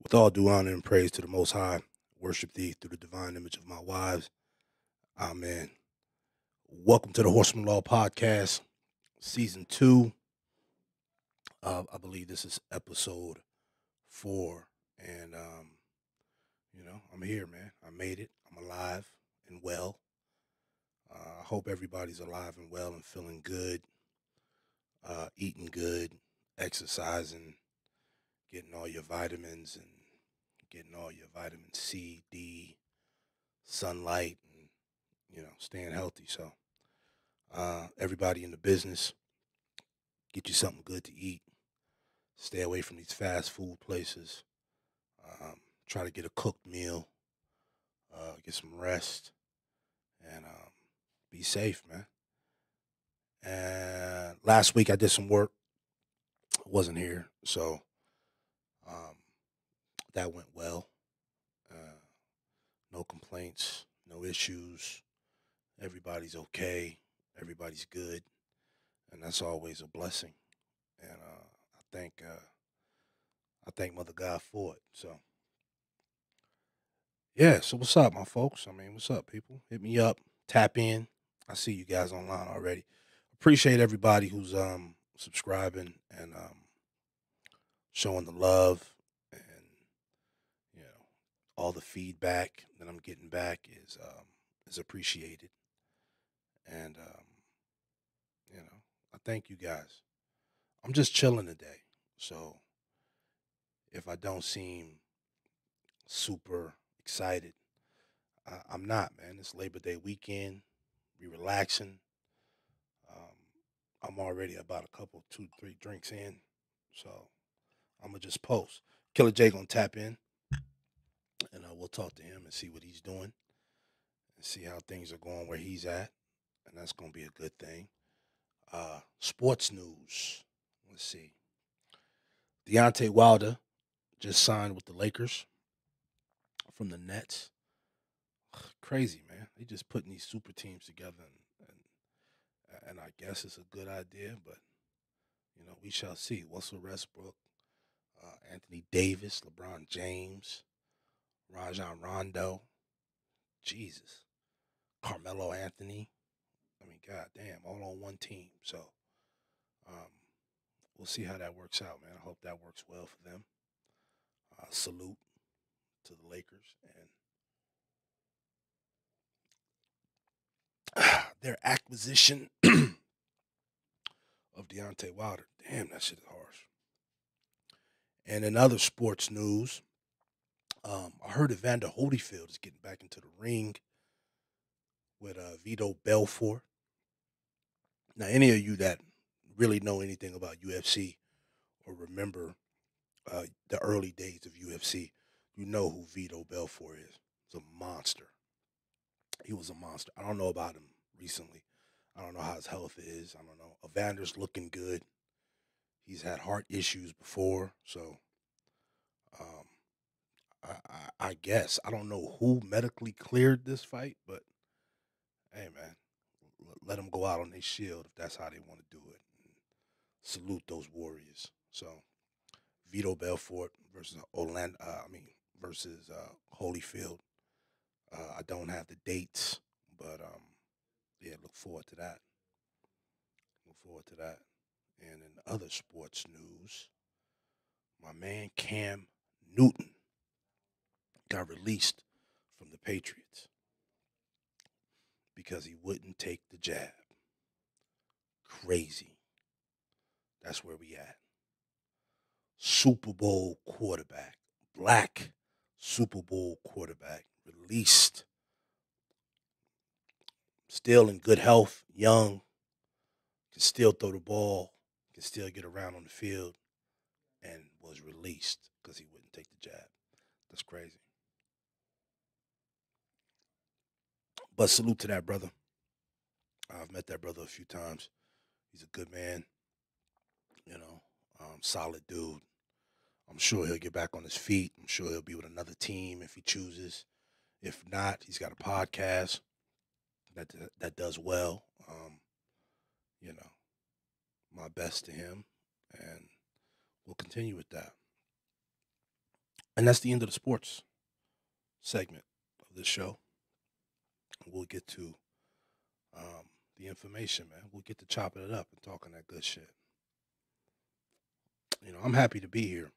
With all due honor and praise to the Most High, worship thee through the divine image of my wives. Amen. Welcome to the Horseman Law Podcast, Season 2. I believe this is episode 4. And, I'm here, man. I made it. I'm alive and well. I hope everybody's alive and well and feeling good, eating good, exercising, getting all your vitamins and getting all your vitamin C, D, sunlight, and staying healthy. So everybody in the business, get you something good to eat. Stay away from these fast food places. Try to get a cooked meal. Get some rest, and be safe, man. And last week I did some work. I wasn't here, so um, that went well. No complaints, no issues. Everybody's okay. Everybody's good, and that's always a blessing. And I thank Mother God for it. So yeah. So what's up, my folks? What's up, people? Hit me up. Tap in. I see you guys online already. Appreciate everybody who's subscribing and showing the love, and you know all the feedback that I'm getting back is appreciated. And I thank you guys. I'm just chilling today, so if I don't seem super excited, I'm not, man. It's Labor Day weekend. We relaxing. Um, I'm already about a couple, 2, 3 drinks in, so I'm gonna just post. Killer J gonna tap in, and we'll talk to him and see what he's doing, and see how things are going where he's at, and that's gonna be a good thing. Sports news. Let's see. Deontay Wilder just signed with the Lakers from the Nets. Crazy, man. They just putting these super teams together, and I guess it's a good idea, but we shall see. Russell Westbrook, Anthony Davis, LeBron James, Rajon Rondo, Jesus, Carmelo Anthony. God damn, all on one team. So um, we'll see how that works out, man. I hope that works well for them. Salute to the Lakers and their acquisition of Deontay Wilder. Damn, that shit is harsh. And in other sports news, I heard Evander Holyfield is getting back into the ring with Vito Belfort. Now, any of you that really know anything about UFC or remember the early days of UFC, you know who Vito Belfort is. He's a monster. He was a monster. I don't know about him recently. I don't know how his health is. I don't know. Evander's looking good. He's had heart issues before, so um, I guess I don't know who medically cleared this fight, but hey, man, let them go out on their shield if that's how they want to do it. And salute those warriors. So Vito Belfort versus versus Holyfield. I don't have the dates, but yeah, look forward to that. Look forward to that. And in other sports news, my man Cam Newton got released from the Patriots because he wouldn't take the jab. Crazy. That's where we at. Super Bowl quarterback, black Super Bowl quarterback, released, still in good health, young, can still throw the ball, can still get around on the field, and was released because he wouldn't take the jab. That's crazy. But salute to that brother. I've met that brother a few times. He's a good man, solid dude. I'm sure he'll get back on his feet. I'm sure he'll be with another team if he chooses. If not, he's got a podcast that does well. You know, my best to him, and we'll continue with that. And that's the end of the sports segment of this show. We'll get to the information, man. We'll get to chopping it up and talking that good shit. I'm happy to be here.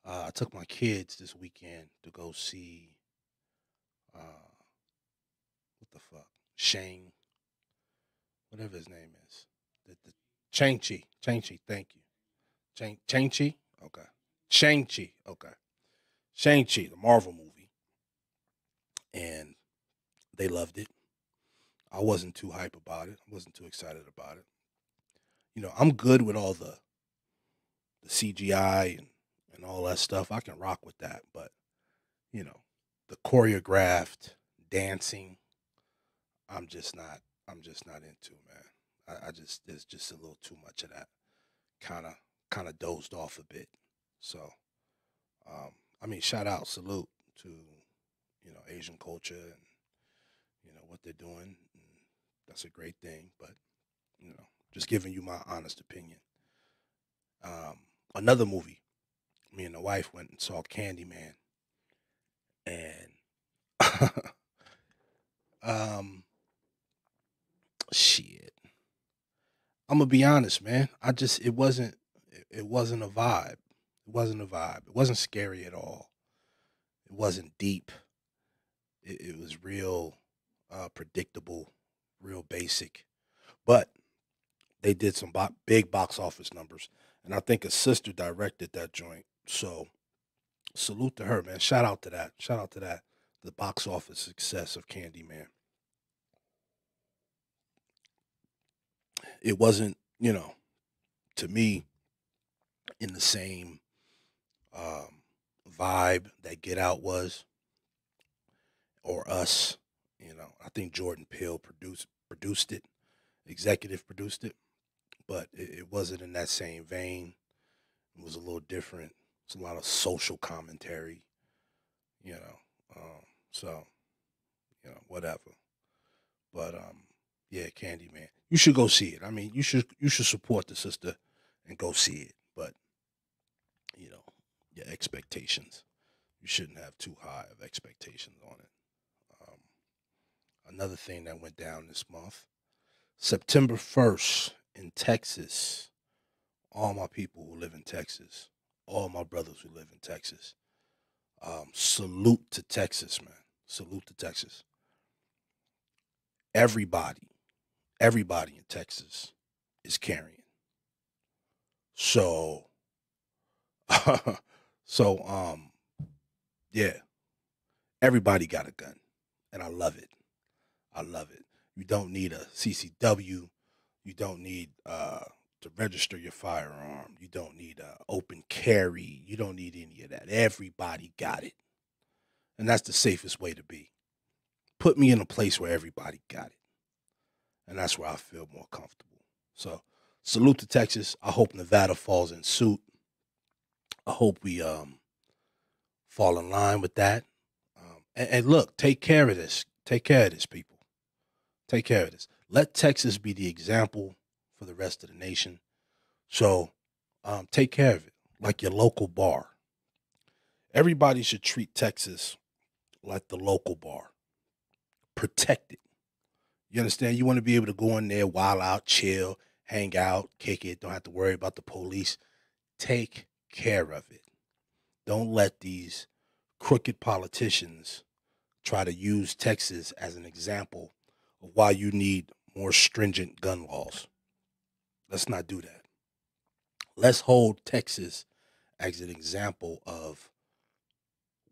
I took my kids this weekend to go see what the fuck, Shang, whatever his name is, the Shang-Chi. Thank you, Shang-Chi. Okay, Shang-Chi. Okay, Shang-Chi, the Marvel movie, and they loved it. I wasn't too hype about it. I wasn't too excited about it. I'm good with all the CGI and all that stuff. I can rock with that, but the choreographed dancing, I'm just not into, man. I just there's just a little too much of that. Kind of dozed off a bit. So shout out, salute to Asian culture and what they're doing. And that's a great thing, but just giving you my honest opinion. Another movie, me and the wife went and saw Candyman, and shit. I'm gonna be honest, man. It wasn't a vibe. It wasn't a vibe. It wasn't scary at all. It wasn't deep. It was real predictable, real basic. But they did some big box office numbers, and I think a sister directed that joint. So salute to her, man. Shout out to that. Shout out to that. The box office success of Candyman. It wasn't, to me, in the same um, vibe that Get Out was, or Us. I think Jordan Peele produced it, executive produced it, but it wasn't in that same vein. It was a little different. It's a lot of social commentary, you know. So whatever. But yeah, Candyman. You should go see it. You should support the sister and go see it. But you know, your expectations. You shouldn't have too high of expectations on it. Um, Another thing that went down this month, September 1st in Texas. All my people who live in Texas, all my brothers who live in Texas. Salute to Texas, man. Salute to Texas. Everybody, everybody in Texas is carrying. So, so yeah, everybody got a gun, and I love it. I love it. You don't need a CCW. You don't need to register your firearm. You don't need open carry. You don't need any of that. Everybody got it, and that's the safest way to be. Put me in a place where everybody got it, and that's where I feel more comfortable. So, salute to Texas. I hope Nevada falls in suit. I hope we fall in line with that. And look, take care of this. Take care of this, people. Take care of this. Let Texas be the example for the rest of the nation. So, take care of it like your local bar. Everybody should treat Texas like the local bar. Protect it. You understand? You want to be able to go in there, wild out, chill, hang out, kick it. Don't have to worry about the police. Take care of it. Don't let these crooked politicians try to use Texas as an example of why you need more stringent gun laws. Let's not do that. Let's hold Texas as an example of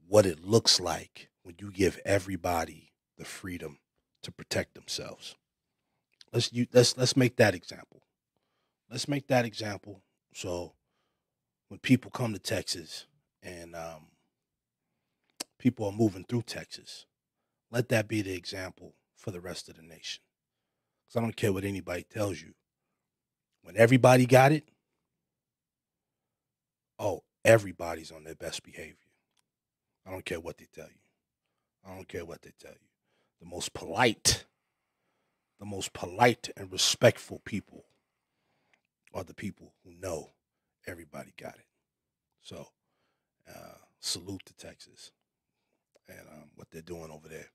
what it looks like when you give everybody the freedom to protect themselves. Let's make that example. Let's make that example. So when people come to Texas and people are moving through Texas, let that be the example for the rest of the nation. Because I don't care what anybody tells you. When everybody got it, oh, everybody's on their best behavior. I don't care what they tell you. I don't care what they tell you. The most polite and respectful people are the people who know everybody got it. So Salute to Texas and what they're doing over there.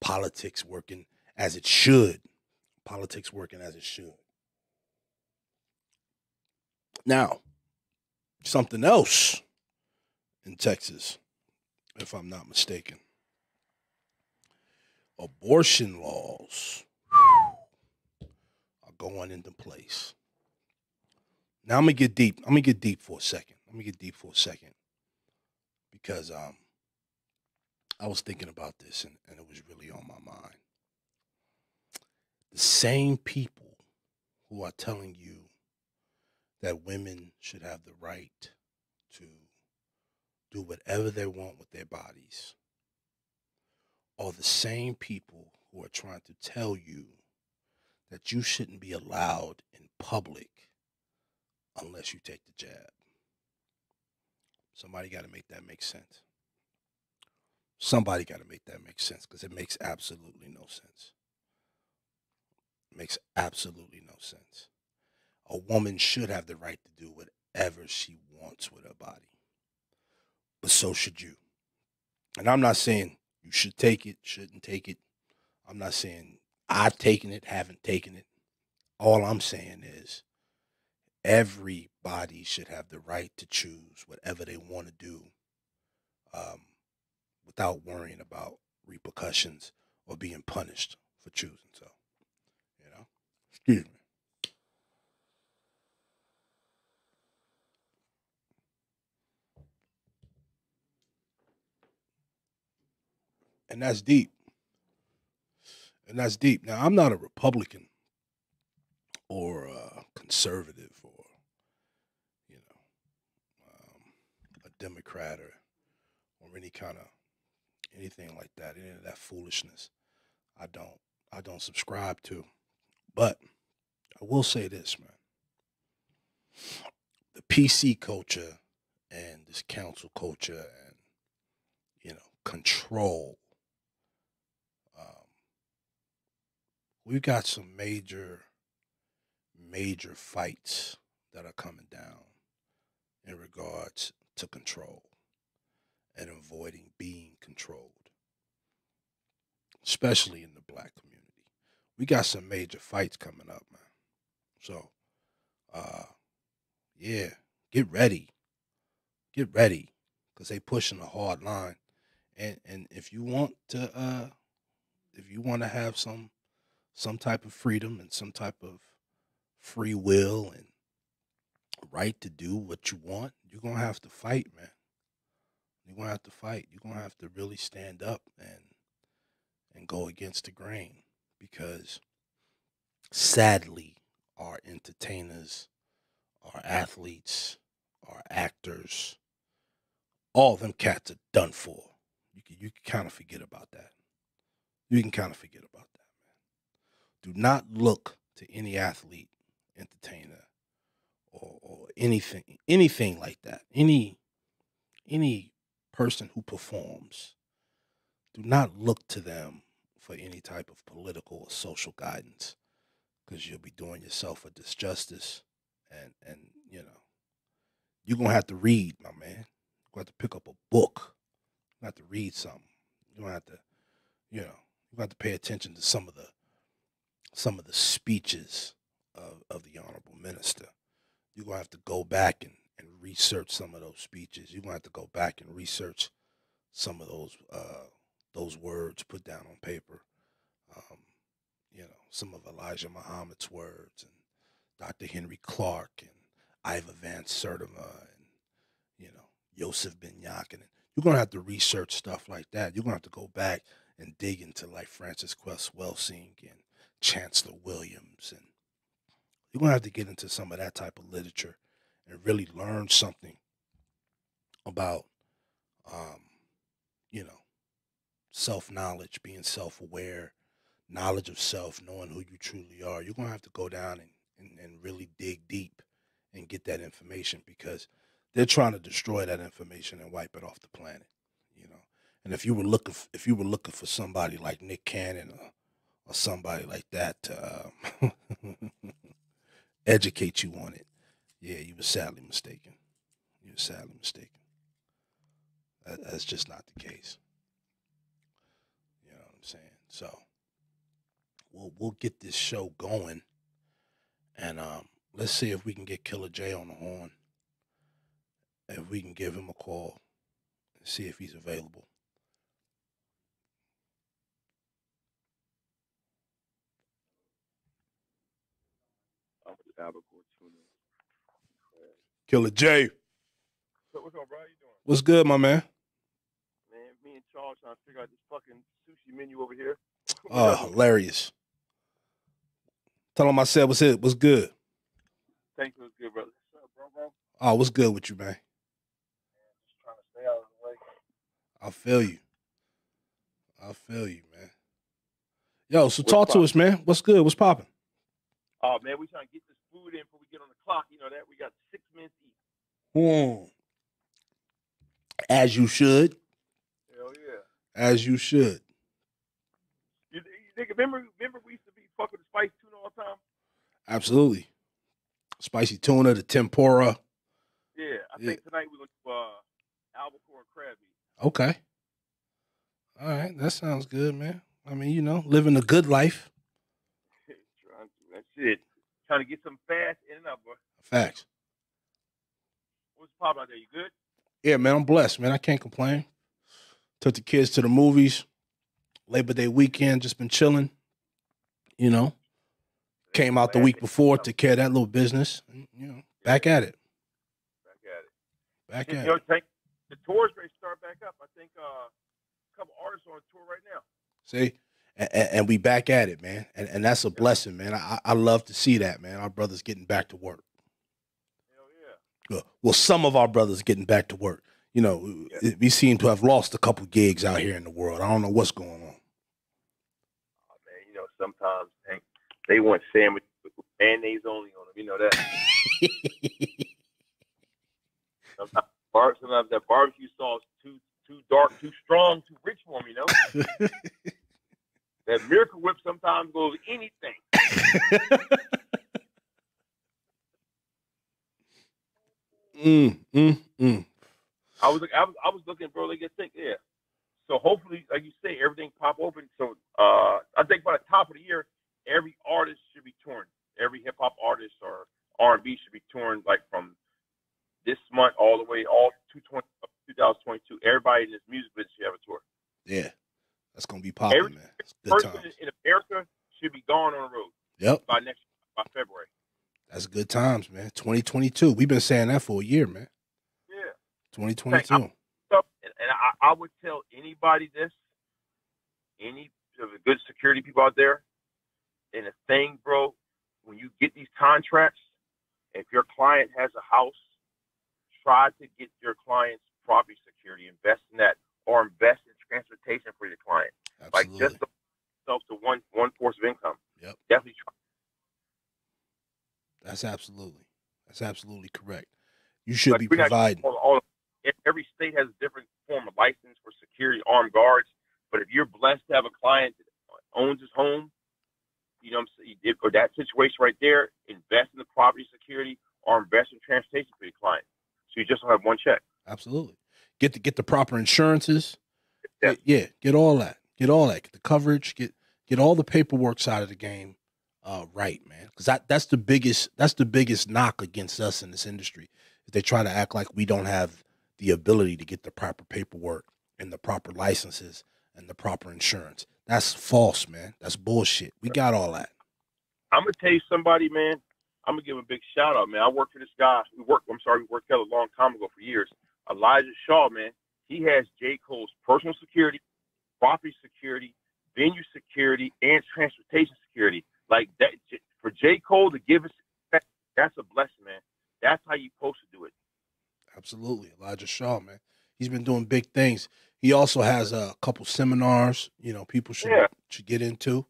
Politics working as it should. Politics working as it should. Now, something else in Texas, if I'm not mistaken. Abortion laws are going into place. Now I'm gonna get deep. I'm gonna get deep for a second. Because I was thinking about this and it was really on my mind. The same people who are telling you that women should have the right to do whatever they want with their bodies are the same people who are trying to tell you that you shouldn't be allowed in public unless you take the jab. Somebody got to make that make sense. Somebody got to make that make sense because it makes absolutely no sense. It makes absolutely no sense. A woman should have the right to do whatever she wants with her body. But so should you. And I'm not saying you should take it, shouldn't take it. I'm not saying I've taken it, haven't taken it. All I'm saying is everybody should have the right to choose whatever they want to do without worrying about repercussions or being punished for choosing so. Excuse me. And that's deep. Now, I'm not a Republican or a conservative or, you know, a Democrat or any kind of anything like that, any of that foolishness. I don't subscribe to. But I will say this, man. The PC culture and this council culture and, control. We've got some major fights that are coming down in regards to control and avoiding being controlled, especially in the black community. We got some major fights coming up, man. So, yeah, get ready, because they pushing a hard line, and if you want to have some type of freedom and some type of free will and right to do what you want, you're gonna have to fight, man. You're gonna have to fight. You're gonna have to really stand up and go against the grain because sadly our entertainers, our athletes, our actors, all of them cats are done for. You can kind of forget about that. You can kind of forget about that, man. Do not look to any athlete, entertainer, or anything like that. Any person who performs, do not look to them for any type of political or social guidance because you'll be doing yourself a disjustice and you're gonna have to read, my man. You're gonna have to pick up a book. You have to read something. You're gonna have to, you have to pay attention to some of the speeches of the honorable minister. You're gonna have to go back and research some of those speeches. You're gonna have to go back and research some of those words put down on paper. Some of Elijah Muhammad's words and Dr. Henry Clark and Ivor Van Sertima and Yosef Ben Yakin. You're gonna have to research stuff like that. You're gonna have to go back and dig into like Francis Quest Welsing and Chancellor Williams, and you're gonna have to get into some of that type of literature and really learn something about you know self-knowledge, being self-aware, knowledge of self, knowing who you truly are. You're going to have to go down and really dig deep and get that information because they're trying to destroy that information and wipe it off the planet, And if you were looking for somebody like Nick Cannon or somebody like that to educate you on it, yeah, you were sadly mistaken. You were sadly mistaken. That's just not the case. You know what I'm saying? So we'll get this show going, and let's see if we can get Killer J on the horn. If we can give him a call and see if he's available. Killer J. So what's up, bro? How you doing? What's good, my man? Man, me and Charles trying to figure out this fucking sushi menu over here. Oh, hilarious. Tell him I said what's good. Thank you, what's good, brother. What's up, bro? Oh, what's good with you, man? Just trying to stay out of the way. I feel you, man. Yo, so talk to us, man. What's good? What's popping? Oh, man, we trying to get this food in before we get on the clock. You know that? We got 6 minutes to eat. As you should. Hell yeah. As you should. You think, remember we used to be fucking with spicy tuna all the time? Absolutely. Spicy tuna, the tempura. Yeah, I think tonight we're going to do albacore and crab meat. Okay. All right, that sounds good, man. I mean, you know, living a good life. That's it. Trying to get some fast in and out, boy. Facts. What's popping out there? You good? Yeah, man, I'm blessed, man. I can't complain. Took the kids to the movies. Labor Day weekend, just been chilling. You know, came out the week before, took care of that little business. You know, back at it. The tours may start back up. I think a couple artists on tour right now. See, and we back at it, man. And that's a blessing, man. I love to see that, man. Our brothers getting back to work. Hell yeah. Well, some of our brothers getting back to work. You know, we seem to have lost a couple gigs out here in the world. I don't know what's going on. Oh, man, you know, sometimes they want sandwich with mayonnaise only on them. You know that. Sometimes that barbecue sauce too dark, too strong, too rich for them, you know. That Miracle Whip sometimes goes anything. I was looking, bro. Like, So hopefully, like you say, everything pop open. So I think by the top of the year, every artist should be touring. Every hip hop artist or R&B should be touring, like from this month all the way all 2022. Everybody in this music business should have a tour. Yeah, that's gonna be popping, man. Good person times. In America should be gone on the road. Yep. By February. That's good times, man. 2022. We've been saying that for a year, man. Yeah. 2022. And I would tell anybody this, any of the good security people out there, and the thing, bro, when you get these contracts, if your client has a house, try to get your client's property security, invest in that, or invest in transportation for your client. Absolutely. Like just to one source of income. Yep. Definitely try. That's absolutely correct. You should be providing. Every state has a different form of license for security, armed guards. But if you're blessed to have a client that owns his home, you know what I'm saying, or that situation right there, invest in the property security or invest in transportation for your client. So you just don't have one check. Absolutely. Get the proper insurances. Yeah. Get all that. Get the coverage. Get all the paperwork side of the game right, man. Because that's the biggest knock against us in this industry. Is they try to act like we don't have the ability to get the proper paperwork and the proper licenses and the proper insurance. That's false, man. That's bullshit. We got all that. I'm gonna tell you somebody, man. I'm gonna give a big shout out, man. I worked for this guy. We worked together a long time ago for years. Elijah Shaw, man. He has J. Cole's personal security, property security, venue security, and transportation security. Like that for J. Cole to give us, that's a blessing, man. That's how you're supposed to do it. Absolutely. Elijah Shaw, man. He's been doing big things. He also has a couple seminars, you know, people should get into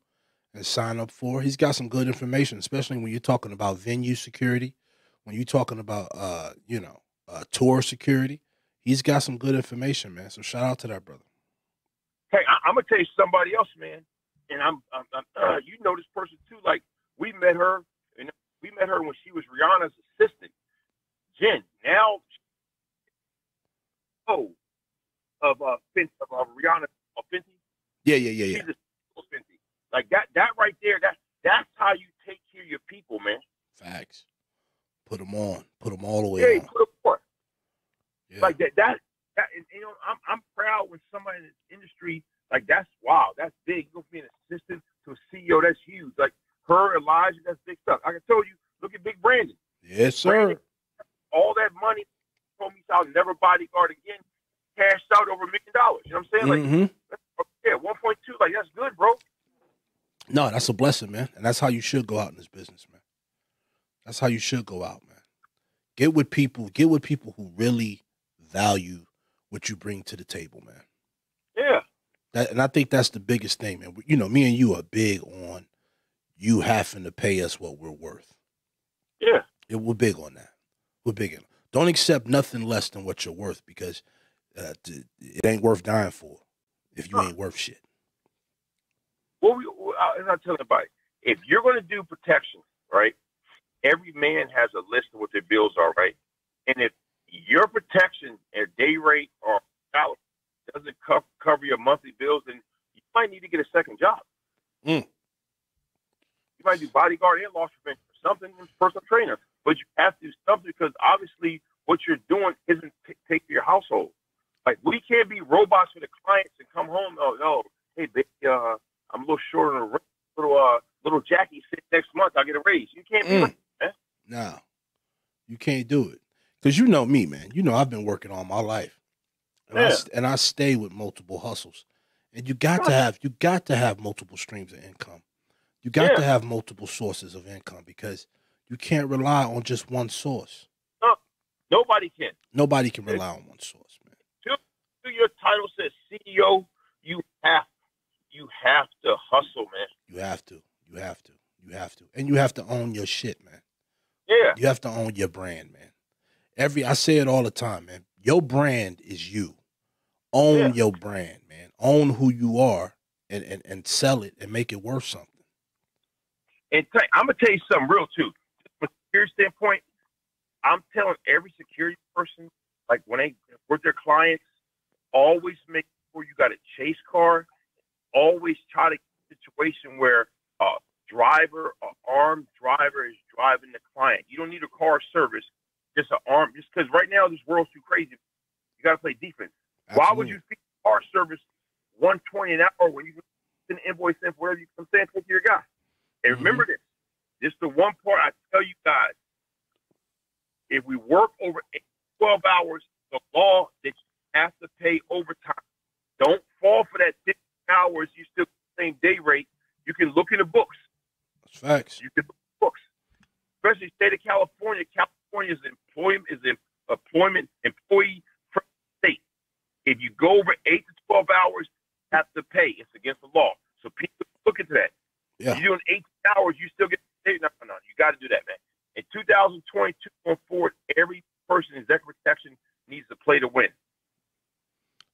and sign up for. He's got some good information, especially when you're talking about venue security, when you're talking about, tour security. He's got some good information, man. So shout out to that brother. Hey, I'm gonna tell you somebody else, man. And I'm you know this person too. Like we met her when she was Rihanna's assistant, Jen. Now, of Rihanna Fenty. Yeah. She's a Fenty. Like that right there. That's how you take care of your people, man. Facts. Put them on. Put them all the way on. Put them on. Yeah. Like that. And, you know, I'm proud when somebody in this industry, like, that's wow, that's big. You go from being an assistant to a CEO, that's huge. Like her, Elijah, that's big stuff. I can tell you, look at Big Brandon. Yes, sir. Brandon, all that money, told me I'll never bodyguard again, cashed out over $1 million. You know what I'm saying? Like, yeah, 1.2, like, that's good, bro. No, that's a blessing, man. And that's how you should go out in this business, man. That's how you should go out, man. Get with people who really value what you bring to the table, man. Yeah. And I think that's the biggest thing, man. You know, me and you are big on you having to pay us what we're worth. Yeah. We're big on that. We're big on it. Don't accept nothing less than what you're worth, because it ain't worth dying for if you ain't worth shit. Well, and I tell everybody, if you're going to do protection, right, every man has a list of what their bills are, right? And if your protection at day rate or salary doesn't cover your monthly bills, then you might need to get a second job. You might do bodyguard and loss prevention or something, personal trainer. But you have to do something, because obviously what you're doing isn't take for your household. Like, we can't be robots for the clients and come home. Oh, no, hey, baby, I'm a little short on a raise. Little Jackie said next month I'll get a raise. You can't be like that, man. No, you can't do it. Because you know me, man. You know I've been working all my life. And I stay with multiple hustles. And you got to have multiple streams of income. You got to have multiple sources of income, because you can't rely on just one source. No, nobody can. Nobody can rely on one source, man. To your title says CEO, you have to hustle, man. You have to. And you have to own your shit, man. Yeah. You have to own your brand, man. I say it all the time, man. Your brand is you. Own your brand, man. Own who you are, and sell it and make it worth something. And I'm going to tell you something real, too. From a security standpoint, I'm telling every security person, like, when they with their clients, always make sure you got a chase car. Always try to get a situation where a driver, an armed driver, is driving the client. You don't need a car service, just an arm. Just because right now this world's too crazy, you got to play defense. Absolutely. Why would you fee car service $120 an hour when you can send an invoice in for whatever you can say and take to your guy? And remember this. This is the one part I tell you guys. If we work over 12 hours, the law that you have to pay overtime. Don't fall for that 50 hours. You still get the same day rate. You can look in the books. That's facts. You can look in the books. Especially the state of California. California is an employment employee state. If you go over 8 to 12 hours, you have to pay. It's against the law. So people look into that. Yeah. If you're doing 8 hours, you still get paid. No. You got to do that, man. In 2022 going forward, every person in executive protection needs to play to win.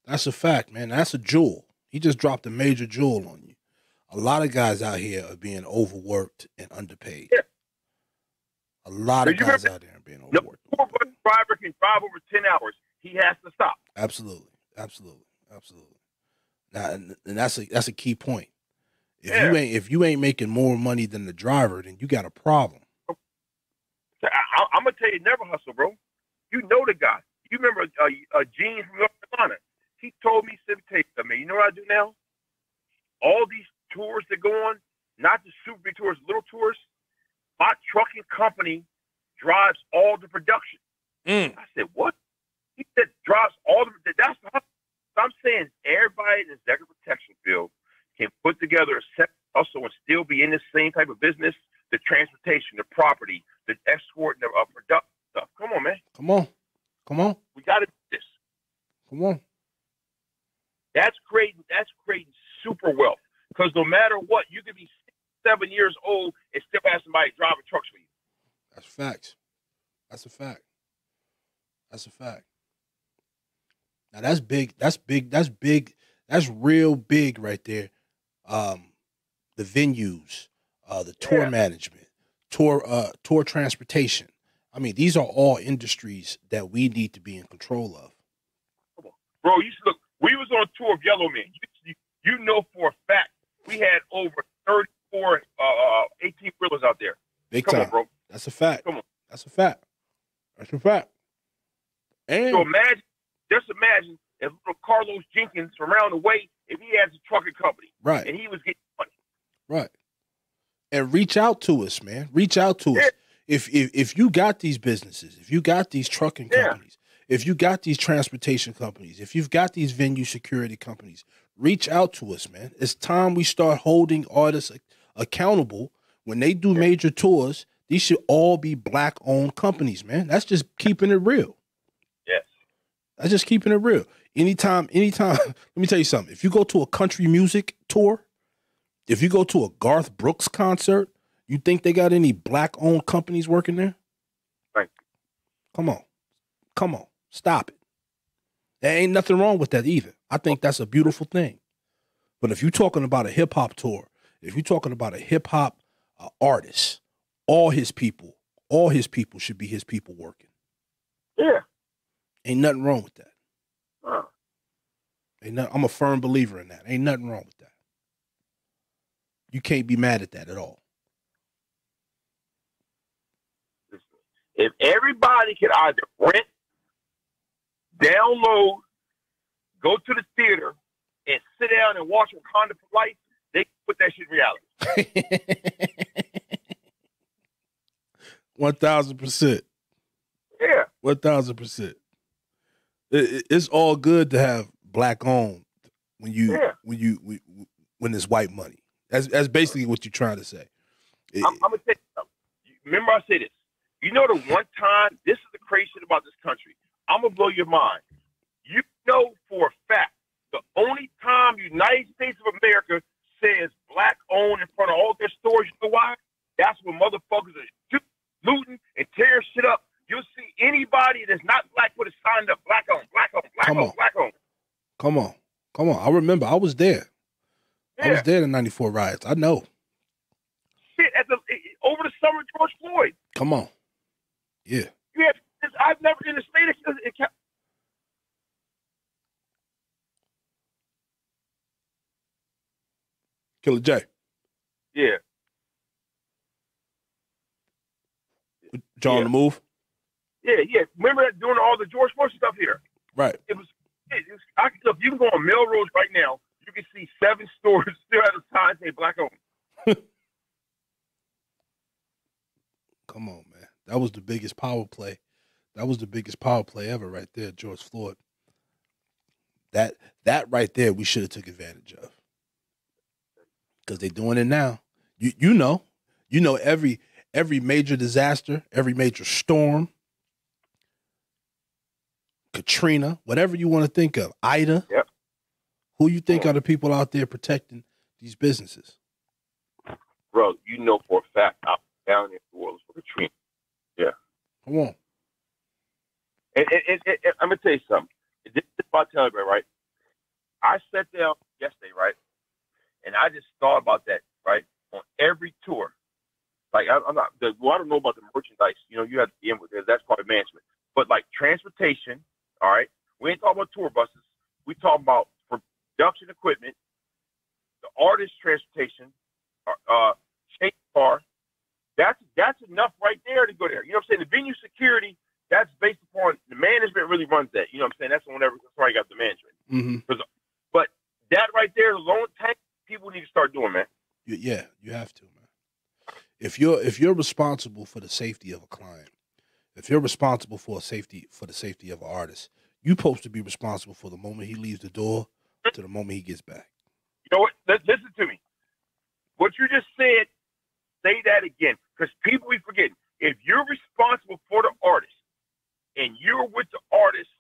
That's a fact, man. That's a jewel. He just dropped a major jewel on you. A lot of guys out here are being overworked and underpaid. Yeah. A lot of guys out there are being overworked. No poor driver can drive over 10 hours. He has to stop. Absolutely. Now, and that's a key point. If you ain't making more money than the driver, then you got a problem. I'm gonna tell you, never hustle, bro. You know the guy. You remember Gene from North Carolina? He told me, man, you know what I do now? All these tours that go on, not the super big tours, little tours. My trucking company drives all the production. I said, what? He said drives all the. That's the hustle. So I'm saying everybody in the executive protection field can put together a set hustle and still be in the same type of business, the transportation, the property, the escort, the production stuff. Come on, man. Come on. We got to do this. Come on. That's creating super wealth. Because no matter what, you could be 6, 7 years old and still have somebody driving trucks for you. That's facts. That's a fact. Now that's big. That's real big right there. The venues, the tour management, tour transportation. I mean, these are all industries that we need to be in control of. Bro, you should look. We was on tour of Yellow Man. You know for a fact we had over 34 18-wheelers out there. Big Come time. on, bro. That's a fact. Come on. That's a fact. That's a fact. And So just imagine if little Carlos Jenkins from around the way, if he has a trucking company, right, and he was getting money, right, and reach out to us, man. Reach out to us. If you got these businesses, if you got these trucking companies, if you got these transportation companies, if you've got these venue security companies, reach out to us, man. It's time we start holding artists accountable when they do major tours. These should all be Black-owned companies, man. That's just keeping it real. Yes. That's just keeping it real. Anytime, let me tell you something. If you go to a country music tour, if you go to a Garth Brooks concert, you think they got any Black-owned companies working there? Right. Come on. Come on. Stop it. There ain't nothing wrong with that either. I think that's a beautiful thing. But if you're talking about a hip-hop tour, if you're talking about a hip-hop artist, all his people should be his people working. Yeah. Ain't nothing wrong with that. I'm a firm believer in that. Ain't nothing wrong with that. You can't be mad at that at all. If everybody could either rent, download, go to the theater, and sit down and watch Wakanda for Life, they can put that shit in reality. 1,000%. Yeah. 1,000%. It's all good to have Black-owned when it's white money. That's basically what you're trying to say. I'm gonna tell you something. Remember, I said this. You know, the one time, this is the crazy shit about this country. I'm gonna blow your mind. You know for a fact, the only time United States of America says Black-owned in front of all their stores, you know why? That's when motherfuckers are looting and tearing shit up. You'll see anybody that's not Black with a sign up, Black-owned, Black-owned, Black-owned, Black-owned. Come on. I remember. I was there. Yeah. I was there in the 94 riots. I know. Shit, over the summer, George Floyd. Come on. Yeah. I've never in the state of Killer J. Yeah. John on the move? Yeah. Remember that doing all the George Floyd stuff here? Right. If you can go on Melrose right now, you can see 7 stores still have a sign saying Black-owned. Come on, man. That was the biggest power play. That was the biggest power play ever right there, George Floyd. That right there we should have took advantage of. Because they're doing it now. You know every major disaster, every major storm, Katrina, whatever you want to think of, Ida. Yep. Who you think are the people out there protecting these businesses? Bro, you know for a fact I'm down in New Orleans for Katrina. Yeah. Come on. And I'm going to tell you something. This is about telling everybody, right? I sat down yesterday, right? And I just thought about that, right? On every tour. Like, I don't know about the merchandise. You know, you have to be in with it. That's part of management. But, like, transportation, all right? We ain't talking about tour buses. We talking about production equipment, the artist transportation, chase car. That's enough right there to go there. You know what I'm saying? The venue security, that's based upon the management really runs that. You know what I'm saying? That's whenever you got the management. Mm-hmm. But that right there, the loan tank, people need to start doing, man. Yeah, you have to, man. If you're responsible for the safety of a client, if you're responsible for the safety of an artist, you're supposed to be responsible for the moment he leaves the door to the moment he gets back. You know what? Listen to me. What you just said, say that again, because people be forgetting. If you're responsible for the artist and you're with the artist,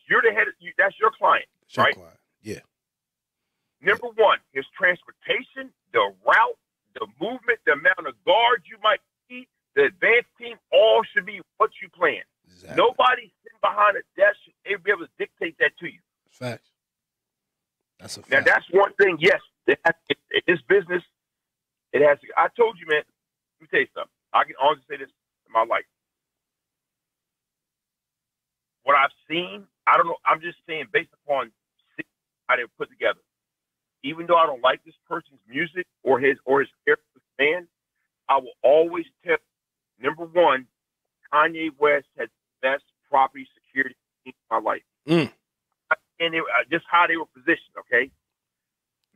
you're the head. That's your client, That's your right? client. Yeah. Number one, his transportation, the route, the movement, the amount of guards you might need, the advance team, all should be what you plan. Exactly. Nobody sitting behind a desk should be able to dictate that to you. Facts. That's a fact. Now, that's one thing, yes. In this business, it has to. I told you, man, let me tell you something. I can honestly say this in my life. What I've seen, I don't know, I'm just saying based upon how they were put together. Even though I don't like this person's music or his band, I will always tell you, number one, Kanye West had the best property security in my life. And just how they were positioned, okay?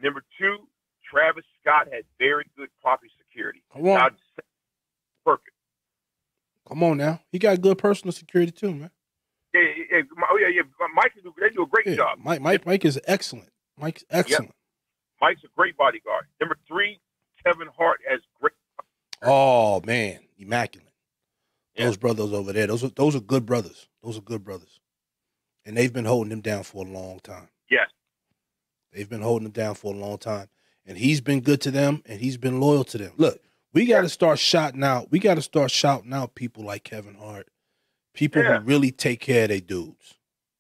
Number two, Travis Scott had very good property security. Come on. Perfect. Come on now. He got good personal security too, man. Yeah. Mike, they do a great job. Mike is excellent. Mike's excellent. Yep. Mike's a great bodyguard. Number three, Kevin Hart has great. Oh man, immaculate. Yeah. Those brothers over there, those are good brothers. Those are good brothers, and they've been holding him down for a long time. Yes, they've been holding him down for a long time, and he's been good to them, and he's been loyal to them. Look, we got to start shouting out. We got to start shouting out people like Kevin Hart, people who really take care of their dudes.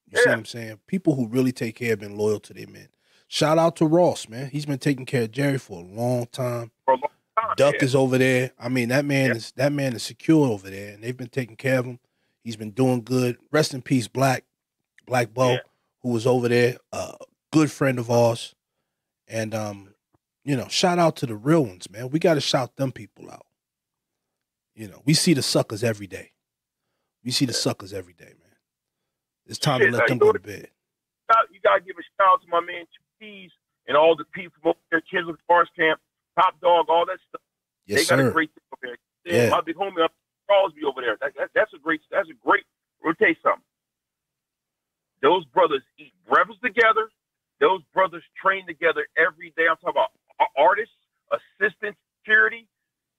You see what I'm saying? People who really take care of, been loyal to their men. Shout out to Ross, man. He's been taking care of Jerry for a long time. Duck is over there. I mean, that man is secure over there, and they've been taking care of him. He's been doing good. Rest in peace, Black Bo, who was over there, good friend of ours. And shout out to the real ones, man. We got to shout them people out. We see the suckers every day. We see the suckers every day, man. It's time to let them go to bed. You got to give a shout out to my man Cheese and all the people from over there, Chisholm Force Camp, Top Dog, all that stuff. Yes, they got sir. a great thing over there. My big homie Crosby over there. That's a great. Let me tell you something. Those brothers eat breakfast together. Those brothers train together every day. I'm talking about artists, assistants, security.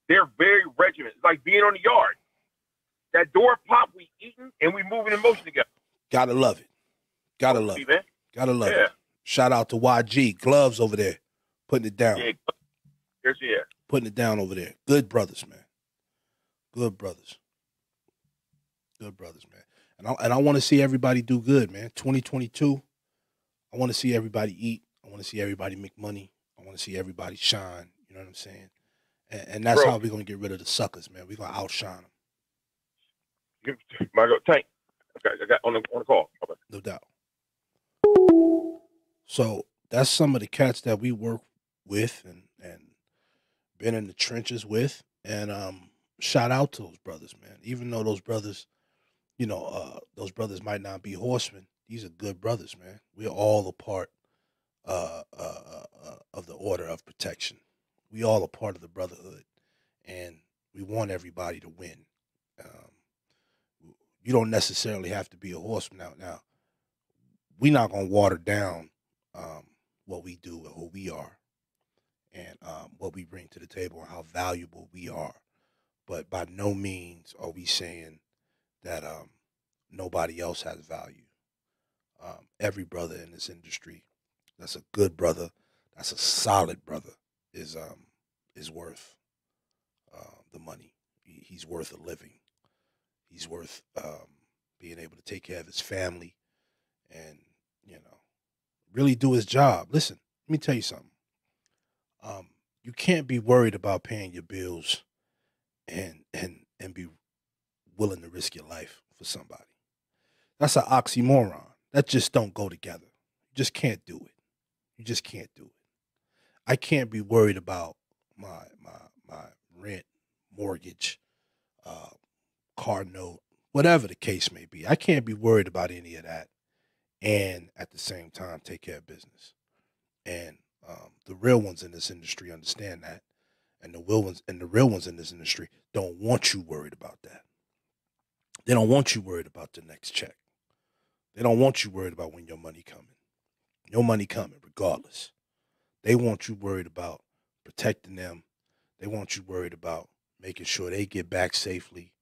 They're very regimented. It's like being on the yard. That door pop, we eating and we moving in motion together. Gotta love it. Gotta love it. Man. Gotta love it. Shout out to YG Gloves over there, putting it down. Yeah. Putting it down over there. Good brothers, man. Good brothers. Good brothers, man. And I want to see everybody do good, man. 2022. I want to see everybody eat. I want to see everybody make money. I want to see everybody shine. You know what I'm saying? And that's how we're gonna get rid of the suckers, man. We're gonna outshine them. Tank. Okay, I got on the call. Okay. No doubt. So that's some of the cats that we work with and been in the trenches with. And shout out to those brothers, man. Even though those brothers, those brothers might not be horsemen, these are good brothers, man. We're all a part of the order of protection. We all a part of the brotherhood, and we want everybody to win. You don't necessarily have to be a horseman now. We're not going to water down what we do and who we are and what we bring to the table and how valuable we are. But by no means are we saying that nobody else has value. Every brother in this industry that's a good brother, that's a solid brother, is worth the money. He's worth a living. He's worth being able to take care of his family and, really do his job. Listen, let me tell you something. You can't be worried about paying your bills and be willing to risk your life for somebody. That's an oxymoron. That just don't go together. You just can't do it. You just can't do it. I can't be worried about my rent, mortgage, car note, whatever the case may be. I can't be worried about any of that and at the same time take care of business. And the real ones in this industry understand that. And the real ones in this industry don't want you worried about that. They don't want you worried about the next check. They don't want you worried about when your money coming. Your money coming regardless. They want you worried about protecting them. They want you worried about making sure they get back safely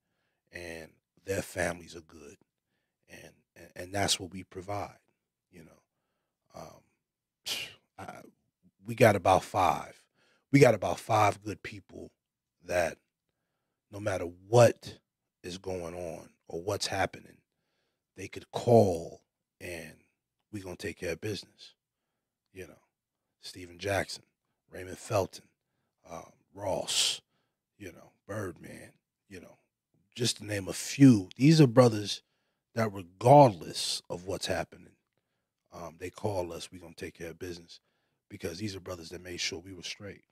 and their families are good. And that's what we provide, we got about five. We got about five good people that no matter what is going on or what's happening, they could call and we're going to take care of business. Steven Jackson, Raymond Felton, Ross, Birdman, just to name a few. These are brothers that regardless of what's happening, They call us, we're gonna take care of business, because these are brothers that made sure we were straight.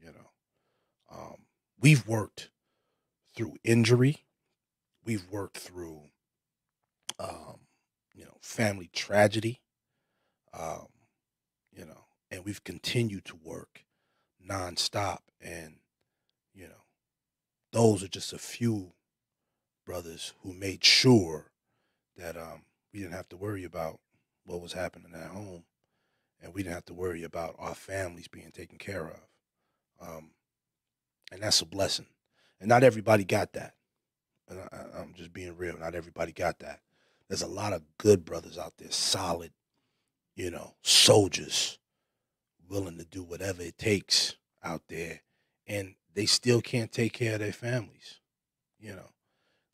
You know, we've worked through injury, we've worked through, family tragedy, um, and we've continued to work nonstop. And you know, those are just a few brothers who made sure that we didn't have to worry about what was happening at home, and we didn't have to worry about our families being taken care of. And that's a blessing. And not everybody got that. And I'm just being real. Not everybody got that. There's a lot of good brothers out there, solid, soldiers, willing to do whatever it takes out there, and they still can't take care of their families. You know,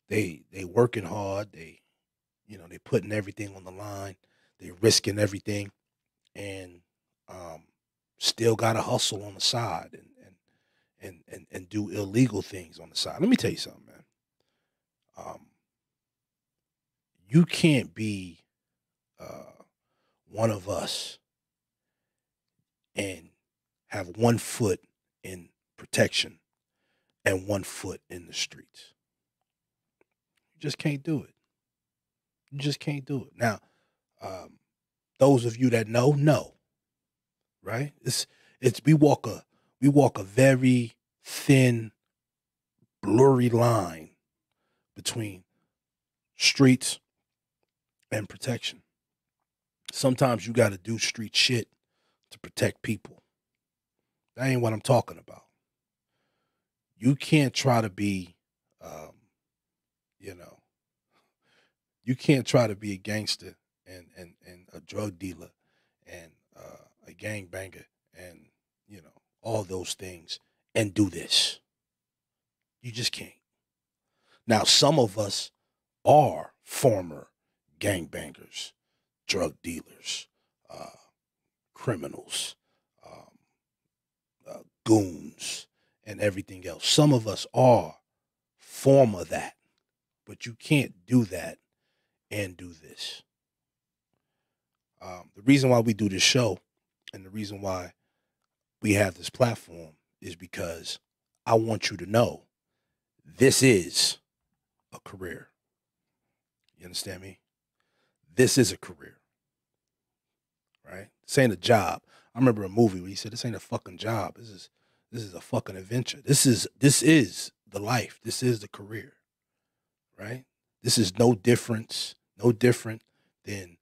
they working hard. They putting everything on the line. They risking everything, and still got to hustle on the side and do illegal things on the side. Let me tell you something, man. You can't be one of us and have one foot in protection and one foot in the streets. You just can't do it. You just can't do it. Now, those of you that know, right? We walk a very thin, blurry line between streets and protection. Sometimes you got to do street shit to protect people. That ain't what I'm talking about. You can't try to be, you can't try to be a gangster and a drug dealer and a gangbanger and, all those things and do this. You just can't. Now, some of us are former gangbangers, drug dealers, criminals, goons, and everything else. Some of us are former that, but you can't do that and do this. The reason why we do this show and the reason why we have this platform is because I want you to know this is a career. You understand me? This is a career, right? This ain't a job. I remember a movie where he said, "This ain't a fucking job. This is a fucking adventure. This is the life. This is the career, right? This is no different than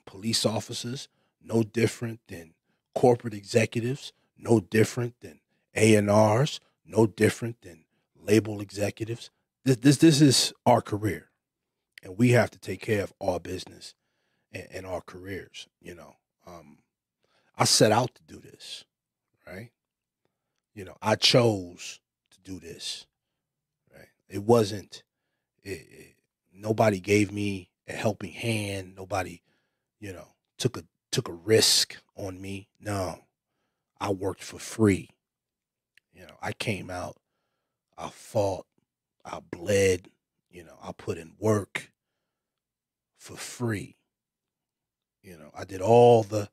police officers, no different than corporate executives, no different than A&Rs, no different than label executives. This is our career, and we have to take care of our business and our careers. I set out to do this, right? I chose to do this, right? It wasn't. Nobody gave me a helping hand. Nobody, took a risk on me. No, I worked for free. I came out. I fought. I bled. I put in work for free. I did all the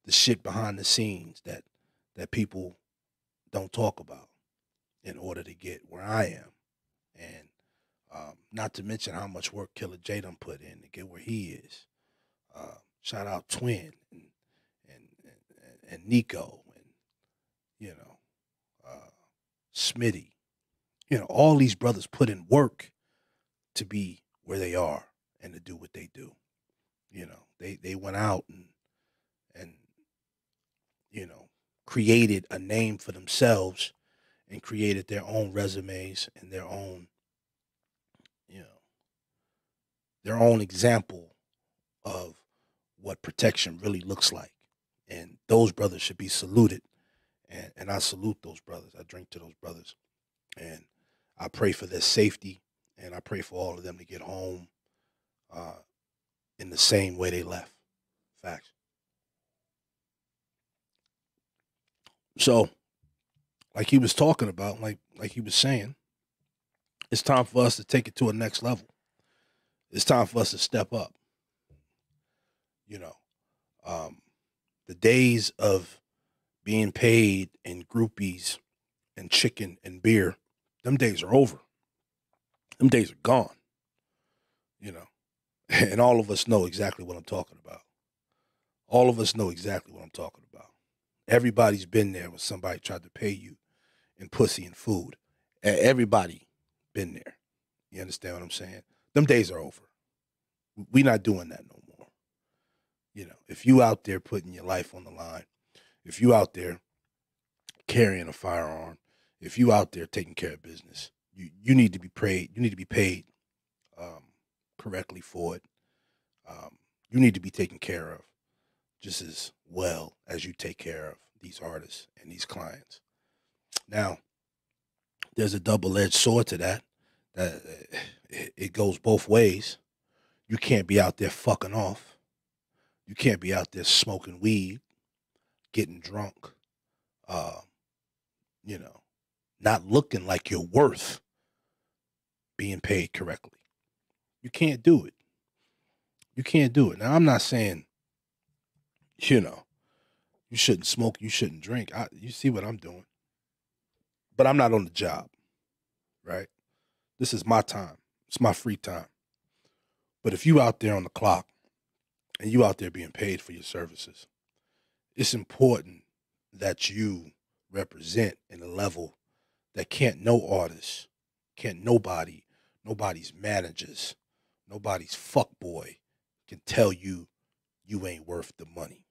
shit behind the scenes that people don't talk about in order to get where I am. And not to mention how much work Killer J done put in to get where he is. Shout out Twin and Nico and Smitty. All these brothers put in work to be where they are and to do what they do. They went out and created a name for themselves and created their own resumes and their own example of what protection really looks like. And those brothers should be saluted. And I salute those brothers. I drink to those brothers. And I pray for their safety. And I pray for all of them to get home in the same way they left. Facts. So, like he was talking about, like he was saying, it's time for us to take it to a next level. It's time for us to step up. The days of being paid in groupies and chicken and beer, them days are over. Them days are gone. You know, and all of us know exactly what I'm talking about. All of us know exactly what I'm talking about. Everybody's been there when somebody tried to pay you in pussy and food. Everybody been there. You understand what I'm saying? Them days are over. We not doing that no more. You know, if you out there putting your life on the line, if you out there carrying a firearm, if you out there taking care of business, you need to be paid. You need to be paid correctly for it. You need to be taken care of just as well as you take care of these artists and these clients. Now, there's a double-edged sword to that. That it goes both ways. You can't be out there fucking off. You can't be out there smoking weed, getting drunk, you know, not looking like you're worth being paid correctly. You can't do it. You can't do it. Now, I'm not saying, you know, you shouldn't smoke, you shouldn't drink. You see what I'm doing. But I'm not on the job, right? This is my time. It's my free time. But if you out there on the clock and you out there being paid for your services, it's important that you represent in a level that can't no artist, can't nobody's managers, nobody's fuckboy can tell you you ain't worth the money.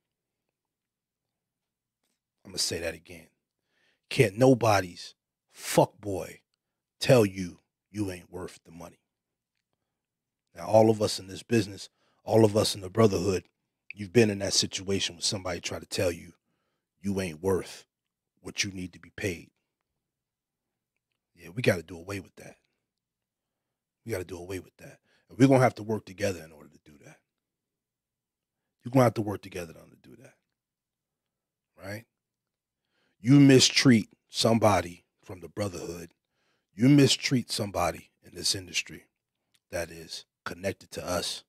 I'm going to say that again. Can't nobody's fuckboy tell you you ain't worth the money. Now, all of us in this business, all of us in the brotherhood, you've been in that situation with somebody try to tell you you ain't worth what you need to be paid. Yeah, we got to do away with that. We got to do away with that. And we're going to have to work together in order to do that. You're going to have to work together to do that. Right? You mistreat somebody from the brotherhood. You mistreat somebody in this industry that is connected to us,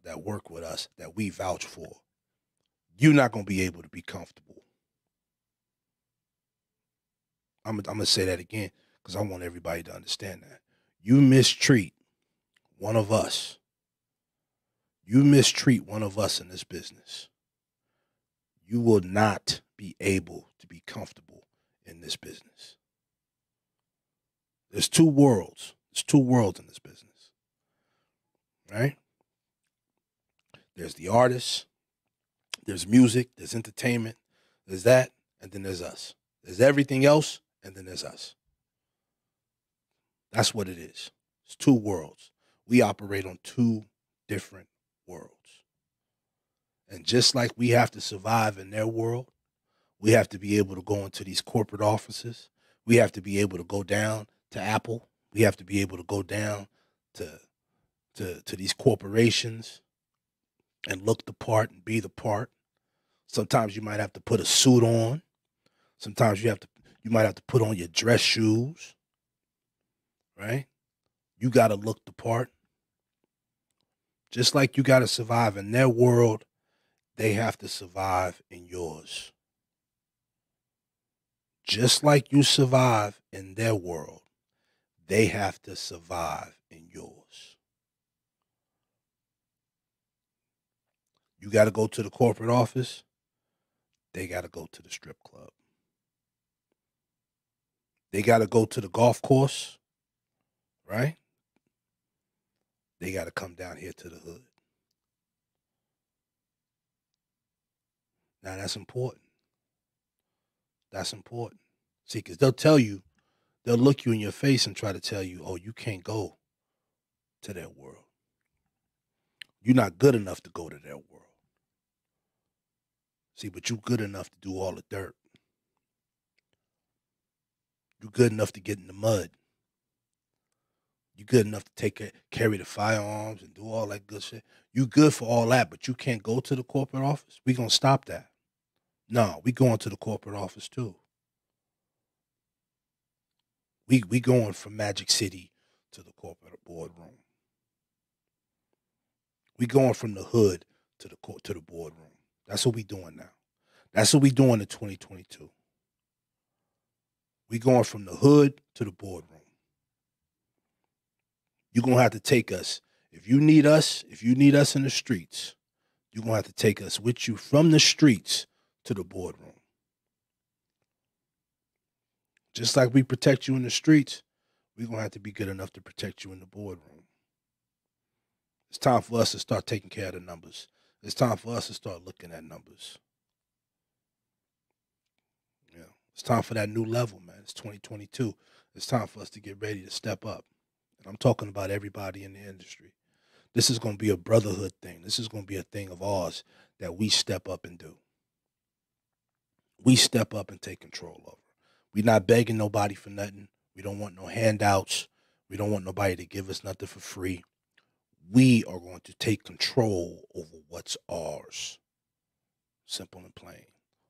that work with us, that we vouch for. You're not going to be able to be comfortable. I'm going to say that again because I want everybody to understand that. You mistreat one of us. You mistreat one of us in this business. You will not be able to be comfortable in this business. There's two worlds. There's two worlds in this business. Right? There's the artists. There's music. There's entertainment. There's that. And then there's us. There's everything else. And then there's us. That's what it is. It's two worlds. We operate on two different worlds. And just like we have to survive in their world, we have to be able to go into these corporate offices. We have to be able to go down to Apple. We have to be able to go down to these corporations and look the part and be the part. Sometimes you might have to put a suit on. Sometimes you might have to put on your dress shoes. Right? You got to look the part. Just like you got to survive in their world, they have to survive in yours. Just like you survive in their world, they have to survive in yours. You got to go to the corporate office. They got to go to the strip club. They got to go to the golf course, right? They got to come down here to the hood. Now, that's important. That's important. See, because they'll look you in your face and try to tell you, oh, you can't go to their world. You're not good enough to go to their world. See, but you're good enough to do all the dirt. You're good enough to get in the mud. You're good enough to carry the firearms and do all that good shit. You good for all that, but you can't go to the corporate office? We gonna stop that. No, we going to the corporate office too. We going from Magic City to the corporate boardroom. We going from the hood to the boardroom. That's what we doing now. That's what we doing in 2022. We going from the hood to the boardroom. You're going to have to take us. If you need us in the streets, you're going to have to take us with you from the streets to the boardroom. Just like we protect you in the streets, we're going to have to be good enough to protect you in the boardroom. It's time for us to start taking care of the numbers. It's time for us to start looking at numbers. Yeah, it's time for that new level, man. It's 2022. It's time for us to get ready to step up. And I'm talking about everybody in the industry. This is going to be a brotherhood thing. This is going to be a thing of ours that we step up and do. We step up and take control over. We're not begging nobody for nothing. We don't want no handouts. We don't want nobody to give us nothing for free. We are going to take control over what's ours. Simple and plain.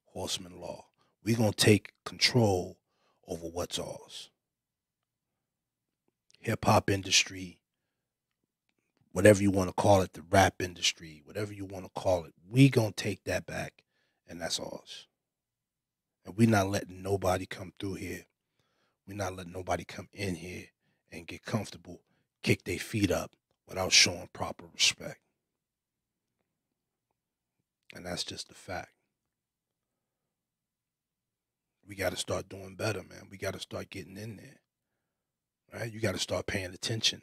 Horseman law. We're going to take control over what's ours. Hip-hop industry, whatever you want to call it, the rap industry, whatever you want to call it, we going to take that back, and that's ours. And we're not letting nobody come through here. We're not letting nobody come in here and get comfortable, kick their feet up without showing proper respect. And that's just a fact. We got to start doing better, man. We got to start getting in there. Right? You got to start paying attention.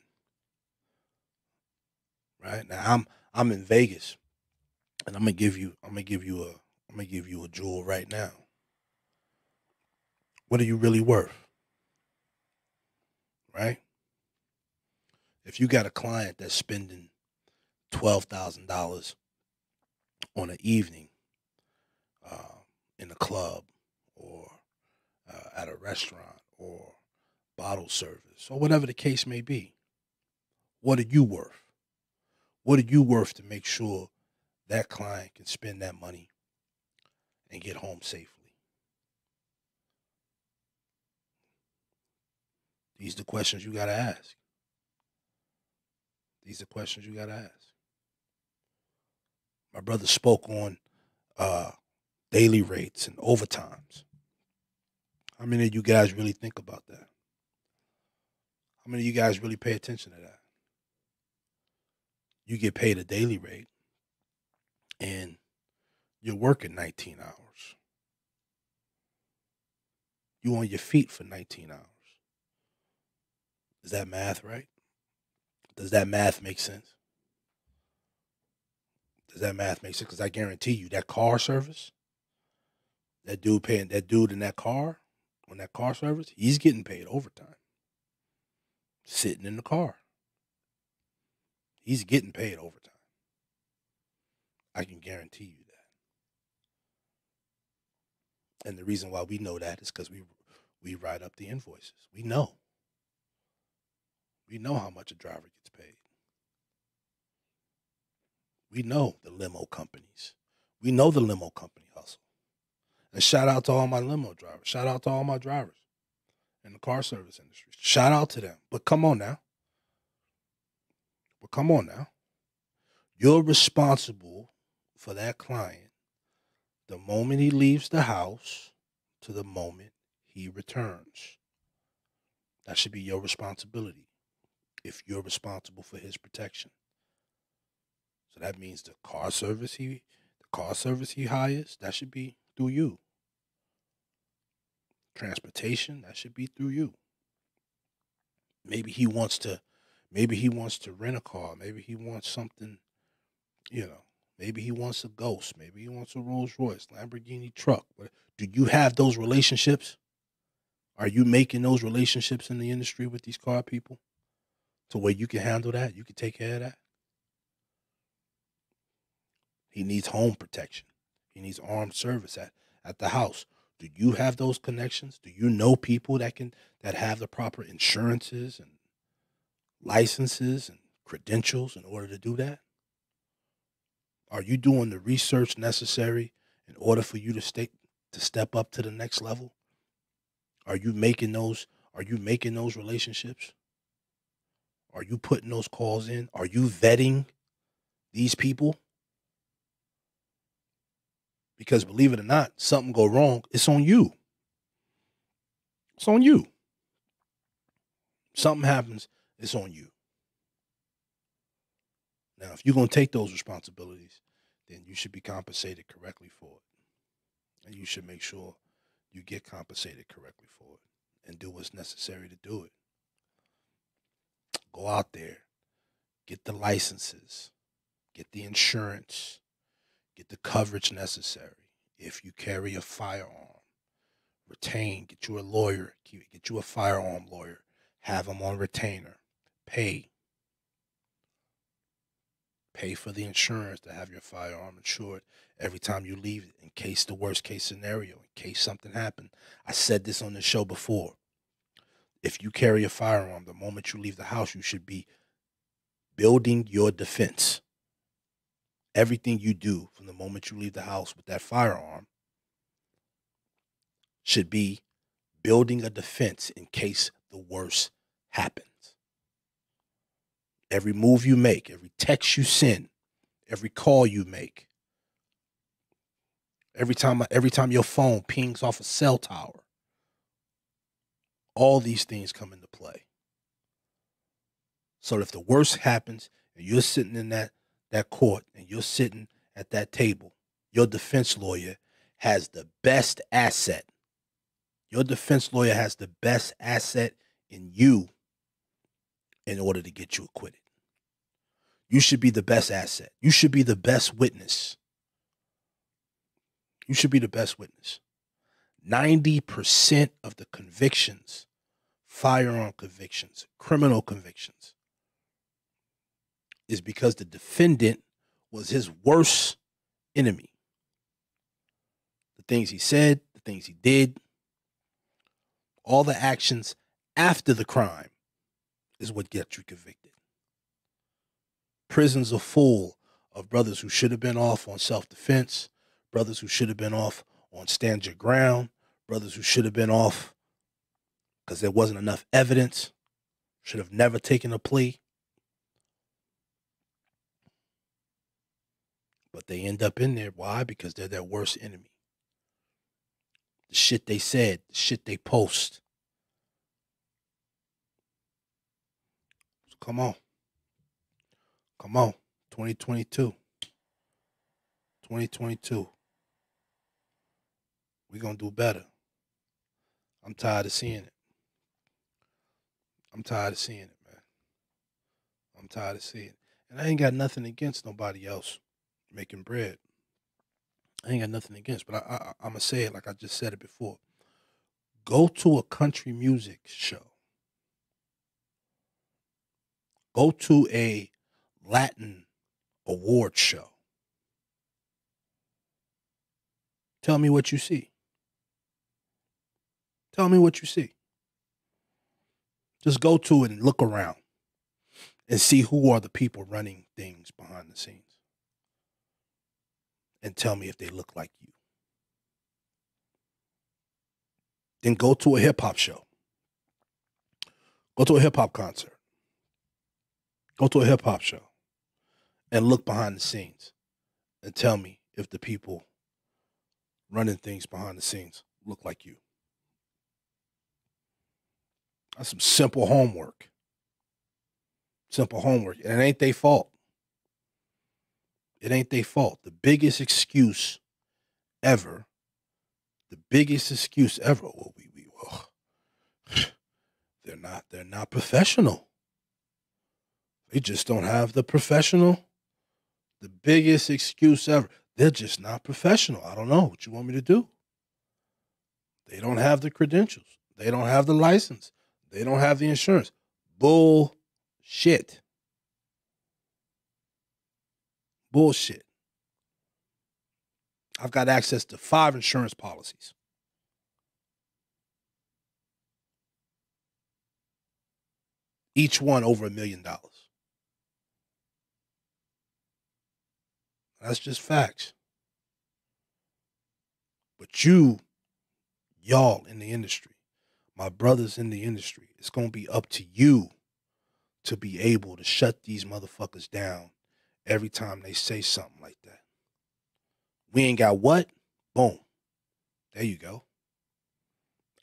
Right? Now I'm in Vegas, and I'm gonna give you a jewel right now. What are you really worth? Right? If you got a client that's spending $12,000 on an evening in a club or at a restaurant or bottle service or whatever the case may be, what are you worth? What are you worth to make sure that client can spend that money and get home safely? These are the questions you got to ask. These are questions you got to ask. My brother spoke on daily rates and overtimes. How many of you guys really think about that? How many of you guys really pay attention to that? You get paid a daily rate and you're working 19 hours. You on your feet for 19 hours. Is that math right? Does that math make sense? Does that math make sense? Because I guarantee you that car service, that dude in that car, on that car service, he's getting paid overtime. Sitting in the car. He's getting paid overtime. I can guarantee you that. And the reason why we know that is because we write up the invoices. We know. We know how much a driver gets paid. We know the limo companies. We know the limo company hustle. And shout out to all my limo drivers. Shout out to all my drivers in the car service industry. Shout out to them. But come on now. You're responsible for that client the moment he leaves the house to the moment he returns. That should be your responsibility if you're responsible for his protection. So that means the car service he hires, that should be through you. Transportation, that should be through you. Maybe he wants to rent a car. Maybe he wants something, maybe he wants a Ghost. Maybe he wants a Rolls Royce, Lamborghini truck. But do you have those relationships? Are you making those relationships in the industry with these car people to where you can handle that? You can take care of that? He needs home protection. He needs armed service at the house. Do you have those connections? Do you know people that have the proper insurances and licenses and credentials in order to do that? Are you doing the research necessary in order for you to step up to the next level? Are you making those relationships? Are you putting those calls in? Are you vetting these people? Because believe it or not, something go wrong, it's on you. It's on you. Something happens, it's on you. Now, if you're going to take those responsibilities, then you should be compensated correctly for it. And you should make sure you get compensated correctly for it and do what's necessary to do it. Go out there, get the licenses, get the insurance, get the coverage necessary. If you carry a firearm, retain, get you a lawyer, get you a firearm lawyer, have them on retainer, pay for the insurance to have your firearm insured every time you leave it, in case the worst case scenario, in case something happened. I said this on the show before. If you carry a firearm, the moment you leave the house, you should be building your defense. Everything you do from the moment you leave the house with that firearm should be building a defense in case the worst happens. Every move you make, every text you send, every call you make, every time your phone pings off a cell tower, all these things come into play. So if the worst happens and you're sitting in that court and you're sitting at that table, your defense lawyer has the best asset. Your defense lawyer has the best asset in you in order to get you acquitted. You should be the best asset. You should be the best witness. You should be the best witness. 90% of the convictions, firearm convictions, criminal convictions, is because the defendant was his worst enemy. The things he said, the things he did, all the actions after the crime is what gets you convicted. Prisons are full of brothers who should have been off on self-defense, brothers who should have been off on stand your ground, brothers who should have been off because there wasn't enough evidence, should have never taken a plea. But they end up in there. Why? Because they're their worst enemy. The shit they said, the shit they post. So come on. Come on. 2022. 2022. We're going to do better. I'm tired of seeing it. I'm tired of seeing it, man. I'm tired of seeing it. And I ain't got nothing against nobody else making bread. I ain't got nothing against, but I'm going to say it like I just said it before. Go to a country music show. Go to a Latin award show. Tell me what you see. Tell me what you see. Just go to it and look around and see who are the people running things behind the scenes. And tell me if they look like you. Then go to a hip-hop show. Go to a hip-hop concert. Go to a hip-hop show and look behind the scenes and tell me if the people running things behind the scenes look like you. That's some simple homework. Simple homework. And it ain't their fault. It ain't their fault. The biggest excuse ever, well, they're not professional. They just don't have the professional. The biggest excuse ever. They're just not professional. I don't know what you want me to do. They don't have the credentials. They don't have the license. They don't have the insurance. Bullshit. Bullshit. I've got access to 5 insurance policies. Each one over $1 million. That's just facts. But y'all in the industry, my brothers in the industry, it's going to be up to you to be able to shut these motherfuckers down every time they say something like that. We ain't got what? Boom. There you go.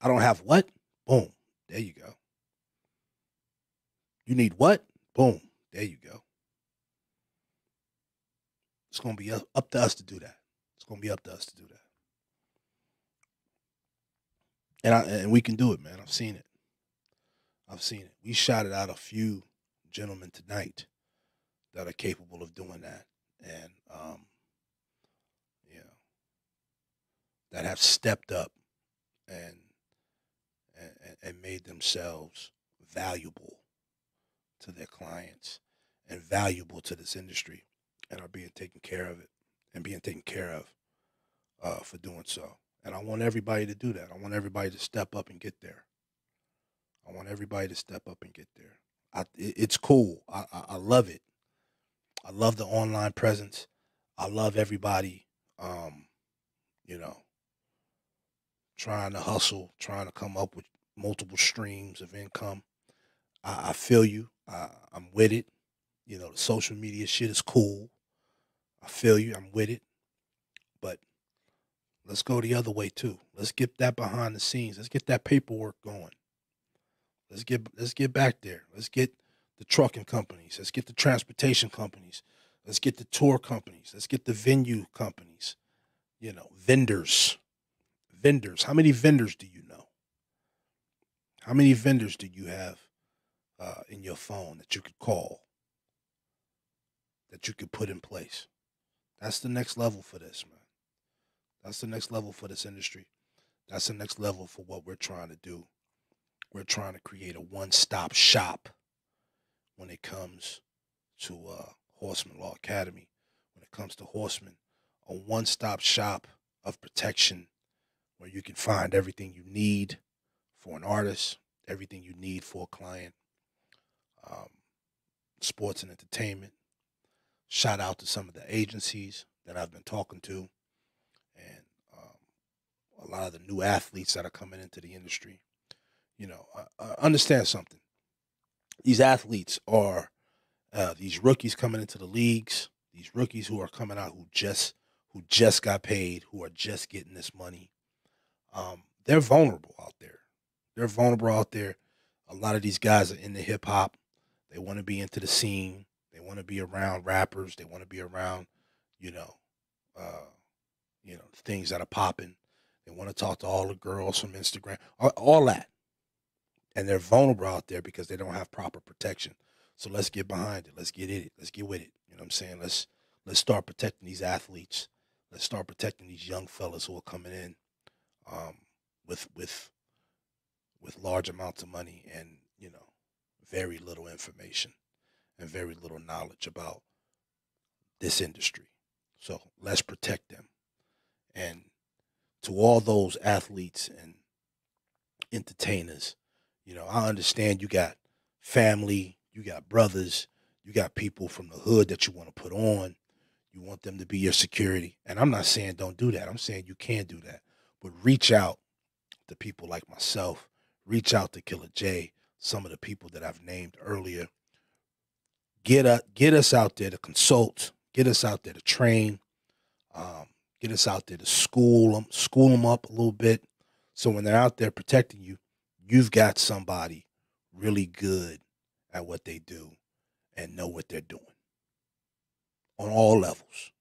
I don't have what? Boom. There you go. You need what? Boom. There you go. It's going to be up to us to do that. It's going to be up to us to do that. And we can do it, man. I've seen it. We shouted out a few gentlemen tonight that are capable of doing that. And, that have stepped up and made themselves valuable to their clients and valuable to this industry and are being taken care of for doing so. And I want everybody to do that. I want everybody to step up and get there. It's cool. I love it. I love the online presence. I love everybody, trying to hustle, trying to come up with multiple streams of income. I feel you. I'm with it. The social media shit is cool. I feel you. I'm with it. But let's go the other way too. Let's get that behind the scenes. Let's get that paperwork going. Let's get back there. Let's get the trucking companies. Let's get the transportation companies. Let's get the tour companies. Let's get the venue companies. Vendors. How many vendors do you know? How many vendors do you have in your phone that you could call, that you could put in place? That's the next level for this, man. That's the next level for this industry. That's the next level for what we're trying to do. We're trying to create a one-stop shop when it comes to Horseman Law Academy, when it comes to Horseman, a one-stop shop of protection where you can find everything you need for an artist, everything you need for a client, sports and entertainment. Shout out to some of the agencies that I've been talking to and a lot of the new athletes that are coming into the industry. Understand something. These athletes are these rookies coming into the leagues, these rookies who are coming out who just got paid, who are just getting this money. They're vulnerable out there. A lot of these guys are into hip hop. They want to be into the scene. They want to be around rappers. They want to be around, things that are popping. They want to talk to all the girls from Instagram, all that. And they're vulnerable out there because they don't have proper protection. So let's get behind it. Let's get it. Let's get with it. You know what I'm saying? Let's start protecting these athletes. Let's start protecting these young fellas who are coming in with large amounts of money and, very little information and very little knowledge about this industry. So let's protect them. And to all those athletes and entertainers, I understand you got family, you got brothers, you got people from the hood that you want to put on. You want them to be your security. And I'm not saying don't do that. I'm saying you can do that. But reach out to people like myself. Reach out to Killer J, some of the people that I've named earlier. Get us out there to consult. Get us out there to train. Get us out there to school them up a little bit. So when they're out there protecting you, you've got somebody really good at what they do and know what they're doing. On all levels.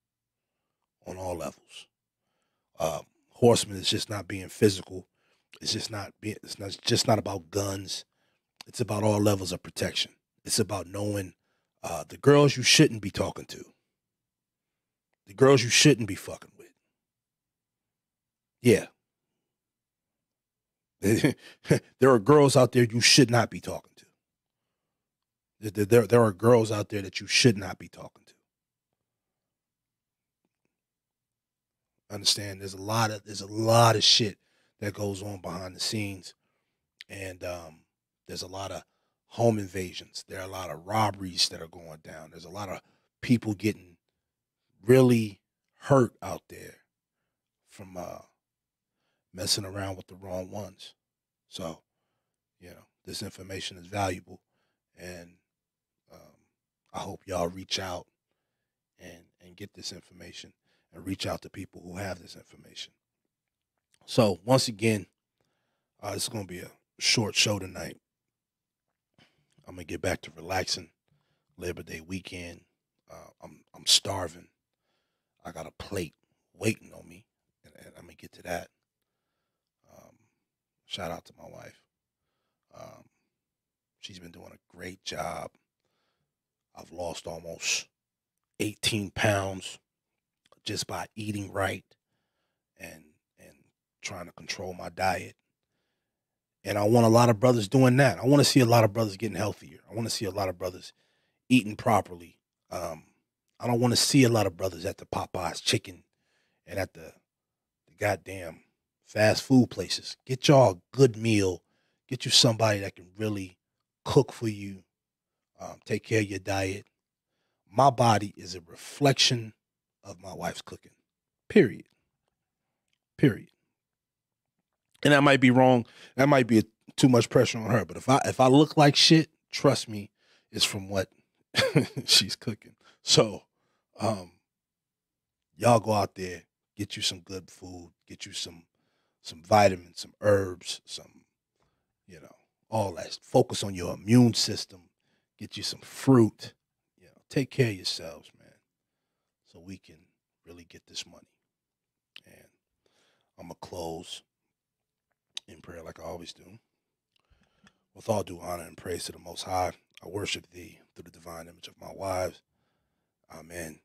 Horseman is just not being physical. It's just not about guns. It's about all levels of protection. It's about knowing the girls you shouldn't be talking to. The girls you shouldn't be fucking with. Yeah. There are girls out there you should not be talking to. There are girls out there that you should not be talking to. Understand? There's a lot of shit that goes on behind the scenes, and there's a lot of home invasions. There are a lot of robberies that are going down. There's a lot of people getting really hurt out there from messing around with the wrong ones. So, this information is valuable, and I hope y'all reach out and get this information and reach out to people who have this information. So once again, it's going to be a short show tonight. I'm going to get back to relaxing. Labor Day weekend. I'm starving. I got a plate waiting on me, and I'm going to get to that. Shout out to my wife. She's been doing a great job. I've lost almost 18 pounds just by eating right and trying to control my diet. And I want a lot of brothers doing that. I want to see a lot of brothers getting healthier. I want to see a lot of brothers eating properly. I don't want to see a lot of brothers at the Popeyes chicken and at the goddamn fast food places. Get y'all a good meal. Get you somebody that can really cook for you. Take care of your diet. My body is a reflection of my wife's cooking. Period. And that might be wrong. That might be too much pressure on her. But if I look like shit, trust me, it's from what she's cooking. So, y'all go out there, get you some good food, get you some vitamins, some herbs, some, all that. Focus on your immune system. Get you some fruit. Take care of yourselves, man, so we can really get this money. And I'm going to close in prayer like I always do. With all due honor and praise to the Most High, I worship thee through the divine image of my wives. Amen.